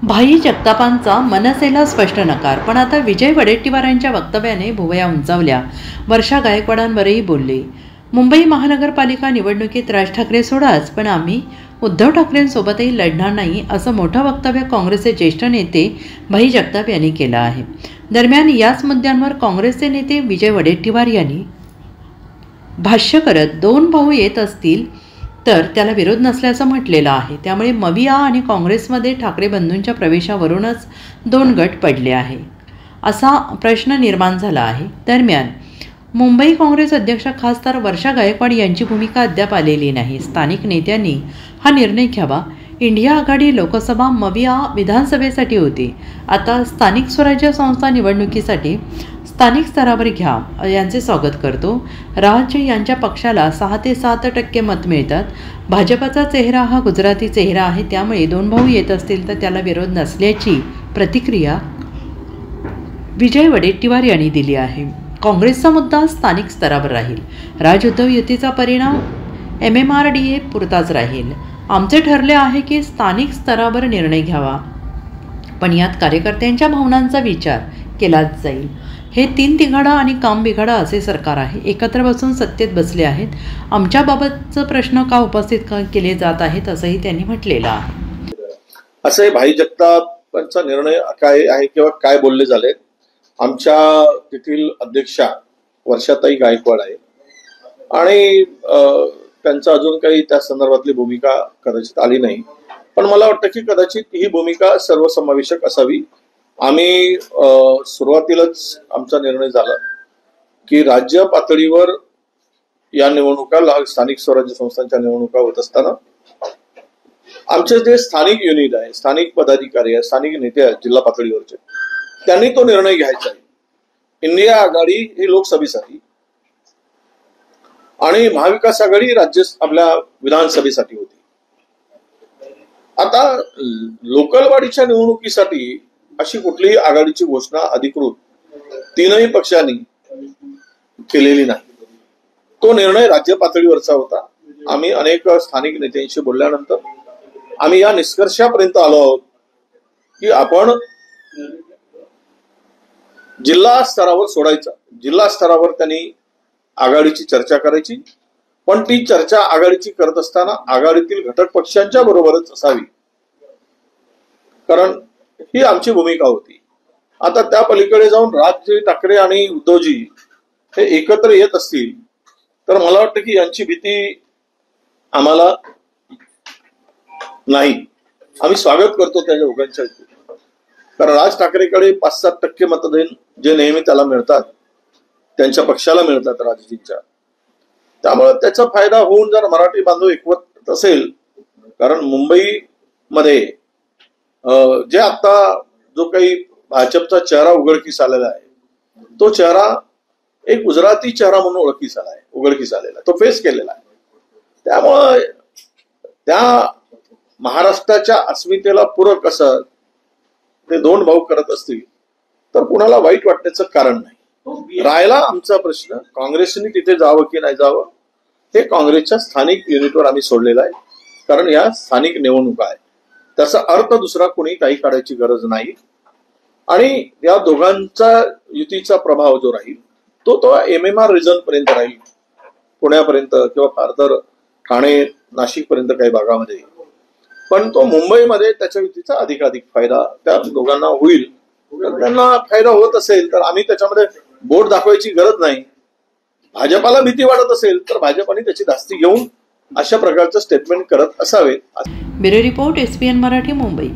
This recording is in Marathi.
भाई जगतापांचा मनसेला स्पष्ट नकार, पण आता विजय वडेट्टीवारांच्या वक्तव्याने भुवया उंचावल्या. वर्षा गायकवाडांवरही बोलले. मुंबई महानगरपालिका निवडणुकीत राज ठाकरे सोडाच, पण आम्ही उद्धव ठाकरेंसोबतही लढणार नाही, असं मोठं वक्तव्य काँग्रेसचे ज्येष्ठ नेते भाई जगताप यांनी केलं आहे. दरम्यान याच मुद्द्यांवर काँग्रेसचे नेते विजय वडेट्टीवार यांनी भाष्य करत दोन भाऊ येत असतील तर त्याला विरोध नसल्याचं म्हटलेलं आहे. त्यामुळे मविया आणि काँग्रेसमध्ये ठाकरे बंधूंच्या प्रवेशावरूनच दोन गट पडले आहे असा प्रश्न निर्माण झाला आहे. दरम्यान मुंबई काँग्रेस अध्यक्ष खासदार वर्षा गायकवाड यांची भूमिका अद्याप आलेली नाही. स्थानिक नेत्यांनी हा निर्णय घ्यावा. इंडिया आघाडी लोकसभा, मविया विधानसभेसाठी होती. आता स्थानिक स्वराज्य संस्था निवडणुकीसाठी स्थानिक स्तरावर घ्या यांचे स्वागत करतो. राज यांच्या पक्षाला 6 ते 7% मत मिळतात. भाजपचा चेहरा हा गुजराती चेहरा आहे. त्यामुळे दोन भाऊ येत असतील तर त्याला विरोध नसल्याची प्रतिक्रिया विजय वडेट्टीवार यांनी दिली आहे. काँग्रेसचा मुद्दा स्थानिक स्तरावर राहील. राज उद्धव युतीचा परिणाम MMRDA पुरताच राहील. आमचे ठरले आहे की स्थानिक स्तरावर निर्णय घ्यावा, पण यात कार्यकर्त्यांच्या भावनांचा विचार केलाच जाईल. हे 3 तिघाडा आणि काम बिघाडा असे सरकार आहे. एकत्र बसून सत्तेत बसले आहेत. आमच्याबाबतचे प्रश्न का उपस्थित केले जात आहेत असंही त्यांनी म्हटलेलं आहे. असे भाई जगतापांचा निर्णय काय आहे किंवा काय बोलले झाले. आमच्या तेथील अध्यक्षा वर्षाताई गायकवाड आहे आणि त्यांचा अजून काही त्या संदर्भातली भूमिका कदाचित आली नाही, पण मला वाटतं की कदाचित ही भूमिका सर्वसमावेशक असावी. आम्ही सुरुवातीलाच आमचा निर्णय झाला की राज्य पातळीवर या निवडणुका, स्थानिक स्वराज्य संस्थांच्या निवडणुका होत असताना आमचे जे स्थानिक युनिट आहे, स्थानिक पदाधिकारी आहे, स्थानिक नेते आहेत जिल्हा पातळीवरचे, त्यांनी तो निर्णय घ्यायचा आहे. इंडिया आघाडी ही लोकसभेसाठी आणि महाविकास आघाडी आपल्या विधानसभेसाठी होती. आता लोकल बॉडीच्या निवडणुकीसाठी अशी कुठलीही आघाडीची घोषणा अधिकृत 3ही पक्षांनी केलेली नाही. तो निर्णय राज्य पातळीवरचा होता. आम्ही अनेक स्थानिक नेत्यांशी बोलल्यानंतर आम्ही या निष्कर्षापर्यंत आलो आहोत की आपण जिल्हा स्तरावर सोडायचा. जिल्हा स्तरावर त्यांनी आघाडीची चर्चा करायची, पण ती चर्चा आघाडीची करत असताना आघाडीतील घटक पक्षांच्या बरोबरच असावी, कारण ही आमची भूमिका होती. आता त्या पलीकडे जाऊन राज ठाकरे आणि उद्धवजी हे एकत्र येत असतील तर मला वाटतं की यांची भीती आम्हाला नाही. आम्ही स्वागत करतो त्या दोघांच्या, कारण राज ठाकरेकडे 5-7% मतदान जे नेहमी त्याला मिळतात, त्यांच्या पक्षाला मिळतात राजजींच्या. त्यामुळे त्याचा फायदा होऊन जर मराठी बांधव एकवट असेल, कारण मुंबईमध्ये जे आता जो काही भाजपचा चेहरा उघडकीस आलेला आहे, तो चेहरा एक गुजराती चेहरा म्हणून उघडकीस आलेला, तो फेस केलेला आहे. त्यामुळे त्या महाराष्ट्राच्या अस्मितेला पूरक असं ते दोन भाऊ करत असतील तर कुणाला वाईट वाटण्याचं कारण नाही. राहिला आमचा प्रश्न काँग्रेसने तिथे जावं की नाही जावं, हे काँग्रेसच्या स्थानिक युनिटवर आम्ही सोडलेलं आहे, कारण या स्थानिक निवडणुका आहे. त्याचा अर्थ दुसरा कोणी काही काढायची गरज नाही. आणि या दोघांचा युतीचा प्रभाव जो राहील तो MMR रिजन पर्यंत राहील, पुण्यापर्यंत किंवा फार तर ठाणे नाशिक पर्यंत काही भागामध्ये, पण तो मुंबईमध्ये त्याच्या युतीचा अधिकाधिक फायदा त्या दोघांना होईल. त्यांना फायदा होत असेल तर आम्ही त्याच्यामध्ये बोट दाखवायची गरज नाही. भाजपाला भीती वाटत असेल तर भाजपाने त्याची धास्ती घेऊन अशा प्रकारचं स्टेटमेंट करत असावे. Bureau report SPN Marathi, Mumbai.